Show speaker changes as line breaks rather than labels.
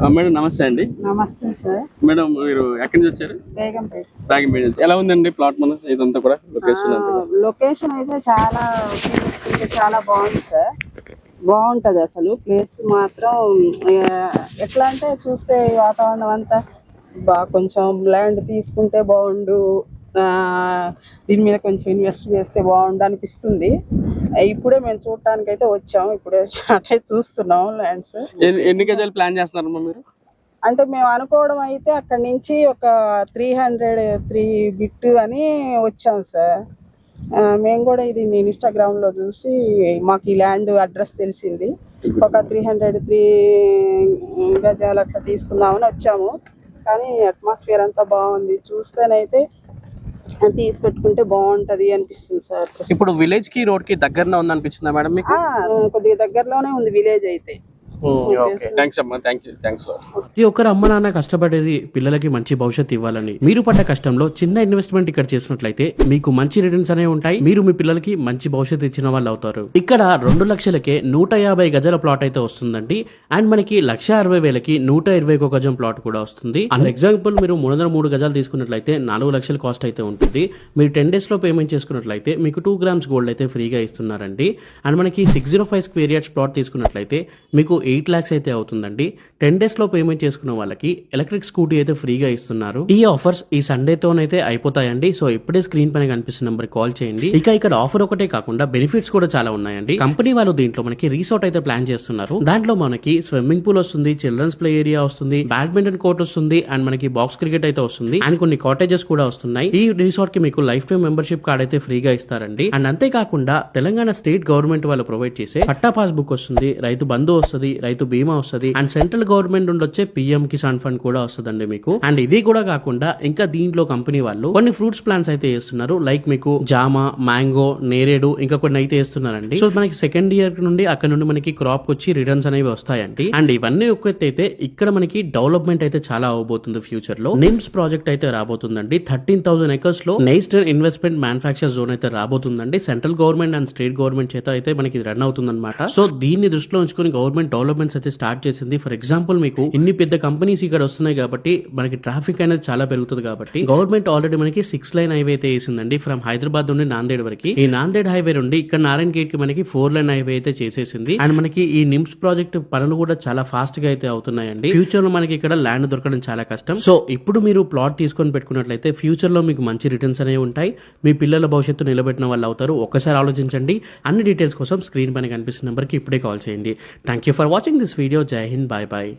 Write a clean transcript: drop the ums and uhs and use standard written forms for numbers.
Madam నమస్తే అండి.
నమస్తే సార్.
మేడం మీరు ఎక్కడి నుంచి వచ్చారు?
బేగంపేట.
బేగంపేట నుంచి. ఎలా ఉందండి ప్లాట్ మన ఇదంతా కూడా
లొకేషన్ అయితే చాలా బాగుంది సార్. బాగుంటది అసలు ప్లేస్ మాత్రం. ఎట్లా అంటే చూస్తే వాతావరణం అంతా కొంచెం ల్యాండ్ తీసుకుంటే బాగుండు, దీని మీద కొంచెం ఇన్వెస్ట్ చేస్తే బాగుండు అనిపిస్తుంది. ఇప్పుడే మేము చూడటానికి అయితే వచ్చాము, ఇప్పుడే స్టార్ట్ అయితే చూస్తున్నాం ల్యాండ్స్.
ఎన్ని గజాలు ప్లాన్ చేస్తున్నారమ్మా మీరు?
అంటే మేము అనుకోవడం అయితే అక్కడి నుంచి ఒక 303 బిట్ అని వచ్చాం సార్. మేము కూడా ఇది ఇన్స్టాగ్రామ్ లో చూసి మాకు ఈ ల్యాండ్ అడ్రస్ తెలిసింది. ఒక 303 గజాలు అట్లా తీసుకుందామని వచ్చాము. కానీ అట్మాస్ఫియర్ అంతా బాగుంది, చూస్తేనైతే తీసి పెట్టుకుంటే బాగుంటది అనిపిస్తుంది సార్.
ఇప్పుడు విలేజ్ కి రోడ్ కి దగ్గరనే ఉంది అనిపించిందా మేడం మీకు?
కొద్దిగా దగ్గరలోనే ఉంది విలేజ్ అయితే.
ప్రతి ఒక్కరు అమ్మ నాన్న కష్టపడేది పిల్లలకి మంచి భవిష్యత్తు ఇవ్వాలని. మీరు పడ్డ కష్టంలో చిన్న ఇన్వెస్ట్మెంట్ ఇక్కడ చేసినట్లయితే మీకు మంచి రిటర్న్స్ అనేవి ఉంటాయి. మీరు మీ పిల్లలకి మంచి భవిష్యత్తు ఇచ్చిన వాళ్ళు అవుతారు. ఇక్కడ 2 లక్షలకే 150 గజాల ప్లాట్ అయితే వస్తుందండి. అండ్ మనకి 1,60,000కి 121 గజం ప్లాట్ కూడా వస్తుంది. అండ్ ఎగ్జాంపుల్ మీరు 303 గజాలు తీసుకున్నట్లయితే 4 లక్షల కాస్ట్ అయితే ఉంటుంది. మీరు 10 days లో పేమెంట్ చేసుకున్నట్లయితే మీకు 2 grams గోల్డ్ అయితే ఫ్రీగా ఇస్తున్నారండి. అండ్ మనకి 605 స్క్వేర్ యార్డ్స్ ప్లాట్ తీసుకున్నట్లయితే మీకు 8 lakhs అయితే అవుతుందండి. 10 days లో పేమెంట్ చేసుకున్న వాళ్ళకి ఎలక్ట్రిక్ స్కూటీ అయితే ఫ్రీగా ఇస్తున్నారు. ఈ ఆఫర్స్ ఈ సండేతోనైతే అయిపోతాయండి. సో ఇప్పుడే స్క్రీన్ పైన కనిపిస్తున్న నెంబర్ కాల్ చేయండి. ఇక ఇక్కడ ఆఫర్ ఒకటే కాకుండా బెనిఫిట్స్ కూడా చాలా ఉన్నాయండి. కంపెనీ వాళ్ళు దీంట్లో మనకి రిసార్ట్ అయితే ప్లాన్ చేస్తున్నారు. దాంట్లో మనకి స్విమ్మింగ్ పూల్ వస్తుంది, చిల్డ్రన్స్ ప్లే ఏరియా వస్తుంది, బ్యాడ్మింటన్ కోర్ట్ వస్తుంది, అండ్ మనకి బాక్స్ క్రికెట్ అయితే వస్తుంది, అండ్ కొన్ని కాటేజెస్ కూడా వస్తున్నాయి. ఈ రిసార్ట్ కి మీకు లైఫ్ టైం మెంబర్షిప్ కార్డ్ అయితే ఫ్రీగా ఇస్తారండి. అండ్ అంతేకాకుండా తెలంగాణ స్టేట్ గవర్నమెంట్ వాళ్ళు ప్రొవైడ్ చేసే పట్టా పాస్ బుక్ వస్తుంది, రైతు బంధు వస్తుంది, రైతు బీమా వస్తుంది, అండ్ సెంట్రల్ గవర్నమెంట్ నుండి వచ్చే పిఎం కిసాన్ ఫండ్ కూడా వస్తుందండి మీకు. అండ్ ఇది కూడా కాకుండా ఇంకా దీంట్లో కంపెనీ వాళ్ళు కొన్ని ఫ్రూట్స్ ప్లాన్స్ అయితే చేస్తున్నారు. లైక్ మీకు జామ, మ్యాంగో, నేరేడు, ఇంకా కొన్ని అయితే వేస్తున్నారండి. సో మనకి సెకండ్ ఇయర్ నుండి అక్కడ నుండి మనకి క్రాప్ వచ్చి రిటర్న్స్ అనేవి వస్తాయండి. అండ్ ఇవన్నీ ఒక అయితే ఇక్కడ మనకి డెవలప్మెంట్ అయితే చాలా అవబోతుంది. ఫ్యూచర్ లో నిమ్స్ ప్రాజెక్ట్ అయితే రాబోతుందండి. 13,000 acres లో నేషనల్ ఇన్వెస్ట్మెంట్ మ్యానుఫాక్చర్ జోన్ అయితే రాబోతుందండి. Central government and state government చేత అయితే మనకి రన్ అవుతుంది అనమాట. సో దీన్ని దృష్టిలో ఉంచుకొని గవర్నమెంట్ డెవలప్మెంట్స్ అయితే స్టార్ట్ చేసింది. ఫర్ ఎగ్జాంపుల్ మీకు ఇన్ని పెద్ద కంపెనీస్ ఇక్కడ వస్తున్నాయి కాబట్టి మనకి ట్రాఫిక్ అనేది చాలా పెరుగుతుంది. కాబట్టి గవర్నమెంట్ ఆల్రెడీ మనకి 6 lane హైవే అయితే వేసిందండి. ఫ్రమ్ హైదరాబాద్ నుండి నాందేడ్ వరకు. ఈ నాందేడ్ హైవే నుండి ఇక్కడ నారాయణ గేట్ కి మనకి 4 lane హైవే అయితే చేసేసింది. అండ్ మనకి ఈ నిమ్స్ ప్రాజెక్ట్ పనులు కూడా చాలా ఫాస్ట్ గా అయితే అవుతున్నాయండి. ఫ్యూచర్ లో మనకి ఇక్కడ ల్యాండ్ దొరకడం చాలా కష్టం. సో ఇప్పుడు మీరు ప్లాట్ తీసుకొని పెట్టుకున్నట్లయితే ఫ్యూచర్ లో మీకు మంచి రిటర్న్స్ అనేవి ఉంటాయి. మీ పిల్లల భవిష్యత్తు నిలబెట్టిన వాళ్ళు అవుతారు. ఒక్కసారి ఆలోచించండి. అన్ని డీటెయిల్స్ కోసం స్క్రీన్ పైన కనిపిస్తున్న నెంబర్ కి ఇప్పుడే కాల్ చేయండి. Thank you for watching this video. జై హింద్. Bye bye.